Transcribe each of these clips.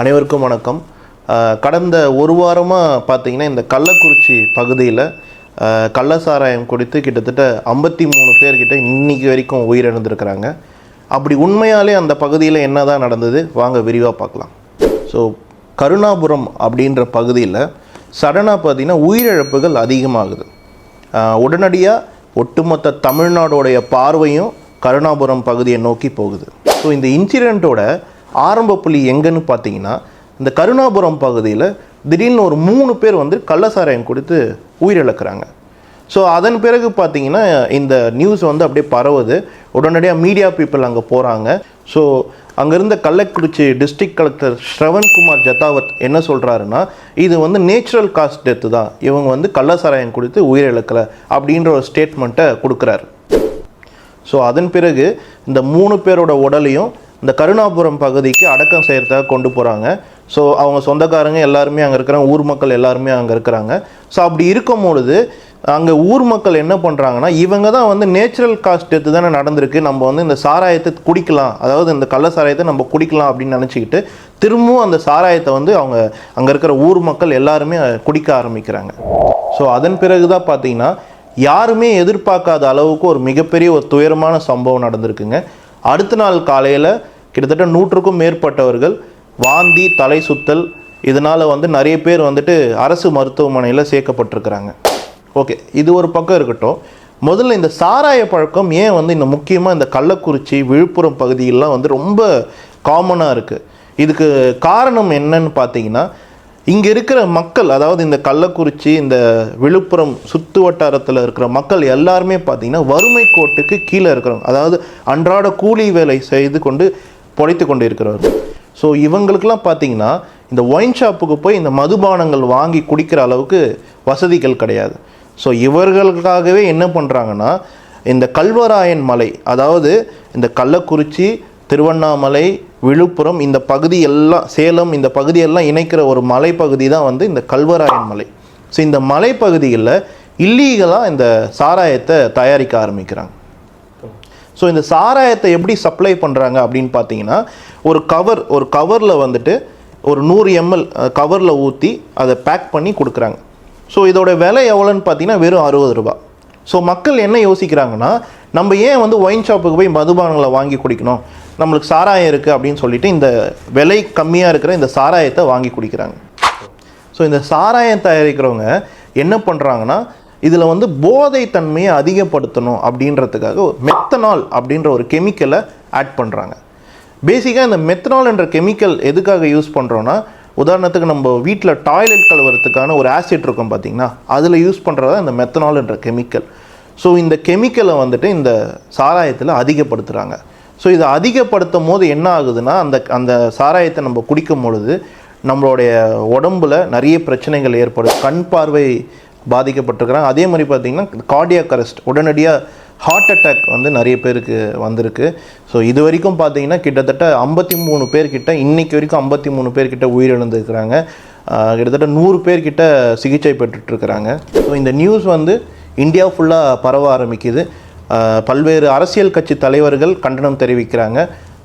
அனைவருக்கும் வணக்கம். கடந்த ஒரு வாரமாக பார்த்தீங்கன்னா இந்த கள்ளக்குறிச்சி பகுதியில் கள்ளசாராயம் குடித்து கிட்டத்தட்ட 53 பேர்கிட்ட இன்றைக்கி வரைக்கும் உயிரிழந்திருக்கிறாங்க. அப்படி உண்மையாலே அந்த பகுதியில் என்ன தான் நடந்தது வாங்க விரிவாக பார்க்கலாம். ஸோ கருணாபுரம் அப்படின்ற பகுதியில் சடனாக பார்த்திங்கன்னா உயிரிழப்புகள் அதிகமாகுது. உடனடியாக ஒட்டுமொத்த தமிழ்நாடோடைய பார்வையும் கருணாபுரம் பகுதியை நோக்கி போகுது. ஸோ இந்த இன்சிடெண்ட்டோட ஆரம்ப புள்ளி எங்கன்னு பார்த்தீங்கன்னா இந்த கருணாபுரம் பகுதியில் திடீர்னு ஒரு 3 பேர் கள்ளசாராயம் குடித்து உயிரிழக்கிறாங்க. ஸோ அதன் பிறகு பார்த்தீங்கன்னா இந்த நியூஸ் அப்படியே பரவுது. உடனடியாக மீடியா பீப்புள் அங்கே போகிறாங்க. ஸோ அங்கே இருந்த கள்ளக்குறிச்சி டிஸ்ட்ரிக்ட் கலெக்டர் ஸ்ரவன்குமார் ஜத்தாவத் என்ன சொல்கிறாருன்னா, இது நேச்சுரல் காஸ் டெத்து தான், இவங்க கள்ளசாராயம் குடித்து உயிரிழக்கலை அப்படின்ற ஒரு ஸ்டேட்மெண்ட்டை கொடுக்குறாரு. ஸோ அதன் பிறகு இந்த 3 பேரோட உடலையும் இந்த கருணாபுரம் பகுதிக்கு அடக்கம் செய்கிறதுக்காக கொண்டு போகிறாங்க. ஸோ அவங்க சொந்தக்காரங்க எல்லாருமே அங்கே இருக்கிறாங்க, ஊர் மக்கள் எல்லாருமே அங்கே இருக்கிறாங்க. ஸோ அப்படி இருக்கும் பொழுது அங்கே ஊர் மக்கள் என்ன பண்ணுறாங்கன்னா, இவங்க தான் நேச்சுரல் காஸ் டெத்து தானே நடந்திருக்கு, நம்ம இந்த சாராயத்தை குடிக்கலாம், அதாவது இந்த கள்ள சாராயத்தை நம்ம குடிக்கலாம் அப்படின்னு நினச்சிக்கிட்டு திரும்பவும் அந்த சாராயத்தை அவங்க அங்கே இருக்கிற ஊர் மக்கள் எல்லாருமே குடிக்க ஆரம்பிக்கிறாங்க. ஸோ அதன் பிறகு தான் பார்த்தீங்கன்னா யாருமே எதிர்பார்க்காத அளவுக்கு ஒரு மிகப்பெரிய ஒரு துயரமான சம்பவம் நடந்திருக்குங்க. அடுத்த நாள் காலையில் கிட்டத்தட்ட 100க்கும் மேற்பட்டவர்கள் வாந்தி, தலை சுத்தல், இதனால் நிறைய பேர் அரசு மருத்துவமனையில் சேர்க்கப்பட்டிருக்கிறாங்க. ஓகே, இது ஒரு பக்கம் இருக்கட்டும். முதல்ல இந்த சாராய பழக்கம் ஏன் இந்த முக்கியமாக இந்த கள்ளக்குறிச்சி, விழுப்புரம் பகுதியெல்லாம் ரொம்ப காமனாக இருக்குது. இதுக்கு காரணம் என்னன்னு பார்த்தீங்கன்னா, இங்கே இருக்கிற மக்கள், அதாவது இந்த கள்ளக்குறிச்சி, இந்த விழுப்புரம் சுற்று வட்டாரத்தில் இருக்கிற மக்கள் எல்லாருமே பார்த்திங்கன்னா வறுமை கோட்டுக்கு கீழே இருக்கிறவங்க, அதாவது அன்றாட கூலி வேலை செய்து கொண்டு பொழைத்து கொண்டு இருக்கிறவர்கள். ஸோ இவங்களுக்கெல்லாம் பார்த்திங்கன்னா இந்த ஒயின் ஷாப்புக்கு போய் இந்த மதுபானங்கள் வாங்கி குடிக்கிற அளவுக்கு வசதிகள் கிடையாது. ஸோ இவர்களுக்காகவே என்ன பண்ணுறாங்கன்னா, இந்த கல்வராயன் மலை, அதாவது இந்த கள்ளக்குறிச்சி, திருவண்ணாமலை, விழுப்புரம், இந்த பகுதி எல்லாம், சேலம், இந்த பகுதியெல்லாம் இணைக்கிற ஒரு மலைப்பகுதி தான் இந்த கல்வராயன் மலை. ஸோ இந்த மலைப்பகுதியில் இல்லீகலாக இந்த சாராயத்தை தயாரிக்க ஆரம்பிக்கிறாங்க. ஸோ இந்த சாராயத்தை எப்படி சப்ளை பண்ணுறாங்க அப்படின்னு பார்த்தீங்கன்னா, ஒரு கவரில் ஒரு 100 ml கவரில் ஊற்றி அதை பேக் பண்ணி கொடுக்குறாங்க. ஸோ இதோட விலை எவ்வளோன்னு பார்த்தீங்கன்னா வெறும் 60 ரூபா. ஸோ மக்கள் என்ன யோசிக்கிறாங்கன்னா, நம்ம ஏன் ஒயின் ஷாப்புக்கு போய் மதுபானங்களை வாங்கி குடிக்கணும், நம்மளுக்கு சாராயம் இருக்குது அப்படின்னு சொல்லிட்டு இந்த விலை கம்மியாக இருக்கிற இந்த சாராயத்தை வாங்கி குடிக்கிறாங்க. ஸோ இந்த சாராயம் தயாரிக்கிறவங்க என்ன பண்ணுறாங்கன்னா, இதில் போதை தன்மையை அதிகப்படுத்தணும் அப்படின்றதுக்காக மெத்தனால் அப்படின்ற ஒரு கெமிக்கலை ஆட் பண்ணுறாங்க. பேசிக்காக இந்த மெத்தனால் என்ற கெமிக்கல் எதுக்காக யூஸ் பண்ணுறோன்னா, உதாரணத்துக்கு நம்ம வீட்டில் டாய்லெட் கழுவுறதுக்கான ஒரு ஆசிட் இருக்கும் பார்த்திங்கன்னா, அதில் யூஸ் பண்ணுறதா இந்த மெத்தனால் என்ற கெமிக்கல். ஸோ இந்த கெமிக்கலை இந்த சாராயத்தில் அதிகப்படுத்துகிறாங்க. ஸோ இதை அதிகப்படுத்தும் போது என்ன ஆகுதுன்னா, அந்த சாராயத்தை நம்ம குடிக்கும் பொழுது நம்மளுடைய உடம்பில் நிறைய பிரச்சனைகள் ஏற்படும். கண் பார்வை பாதிக்கப்பட்டிருக்கிறாங்க. அதே மாதிரி பார்த்திங்கன்னா கார்டியாக் அரெஸ்ட், உடனடியாக ஹார்ட் அட்டாக் நிறைய பேருக்கு வந்திருக்கு. ஸோ இது வரைக்கும் பார்த்திங்கன்னா கிட்டத்தட்ட 53 பேர்கிட்ட, இன்றைக்கி வரைக்கும் 53 பேர்கிட்ட உயிரிழந்திருக்கிறாங்க. கிட்டத்தட்ட 100 பேர்கிட்ட சிகிச்சை பெற்றுட்ருக்கிறாங்க. ஸோ இந்த நியூஸ் இந்தியா ஃபுல்லாக பரவ ஆரம்பிக்குது. பல்வேறு அரசியல் கட்சி தலைவர்கள் கண்டனம் தெரிவிக்கிறாங்க.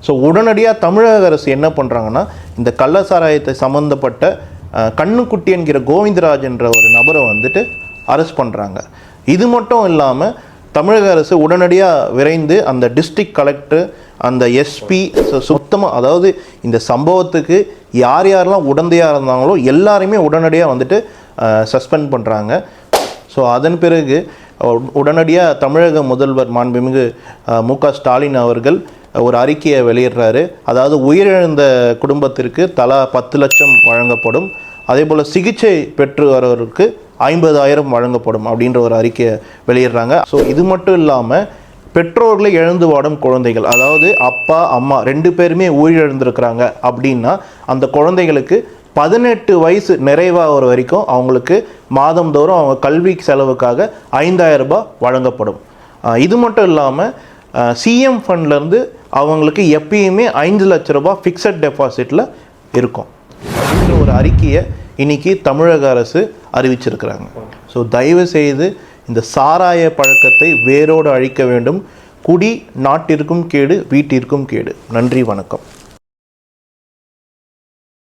ஸோ உடனடியாக தமிழக அரசு என்ன பண்ணுறாங்கன்னா, இந்த கள்ளசாராயத்தை சம்மந்தப்பட்ட கண்ணுக்குட்டி என்கிற கோவிந்தராஜ் என்ற ஒரு நபரை அரெஸ்ட் பண்ணுறாங்க. இது மட்டும் இல்லாமல் தமிழக அரசு உடனடியாக விரைந்து அந்த டிஸ்ட்ரிக்ட் கலெக்டர், அந்த எஸ்பி, சுத்தமாக, அதாவது இந்த சம்பவத்துக்கு யார் யாரெல்லாம் உடந்தையாக இருந்தாங்களோ எல்லாருமே உடனடியாக சஸ்பெண்ட் பண்ணுறாங்க. ஸோ அதன் பிறகு உடனடியாக தமிழக முதல்வர் மாண்புமிகு மு.க. ஸ்டாலின் அவர்கள் ஒரு அறிக்கையை வெளியிடுறாரு. அதாவது உயிரிழந்த குடும்பத்திற்கு தலா 10 லட்சம் வழங்கப்படும், அதே போல் சிகிச்சை பெற்று வரவருக்கு 50,000 வழங்கப்படும் அப்படின்ற ஒரு அறிக்கையை வெளியிடுறாங்க. ஸோ இது மட்டும் இல்லாமல் பெற்றோர்களை இழந்து வாடும் குழந்தைகள், அதாவது அப்பா அம்மா 2 பேருமே உயிரிழந்திருக்கிறாங்க அப்படின்னா அந்த குழந்தைகளுக்கு 18 வயசு நிறைவாகிற வரைக்கும் அவங்களுக்கு மாதந்தோறும் அவங்க கல்வி செலவுக்காக 5,000 ரூபாய் வழங்கப்படும். இது மட்டும் இல்லாமல் சிஎம் ஃபண்ட்லேருந்து அவங்களுக்கு எப்பயுமே 5 லட்ச ரூபாய் ஃபிக்ஸட் டெபாசிட்டில் இருக்கும் அப்படின்ற ஒரு அறிக்கையை இன்றைக்கி தமிழக அரசு அறிவிச்சிருக்கிறாங்க. ஸோ தயவு செய்து இந்த சாராய பழக்கத்தை வேரோடு அழிக்க வேண்டும். குடி நாட்டிற்கும் கேடு, வீட்டிற்கும் கேடு. நன்றி, வணக்கம்.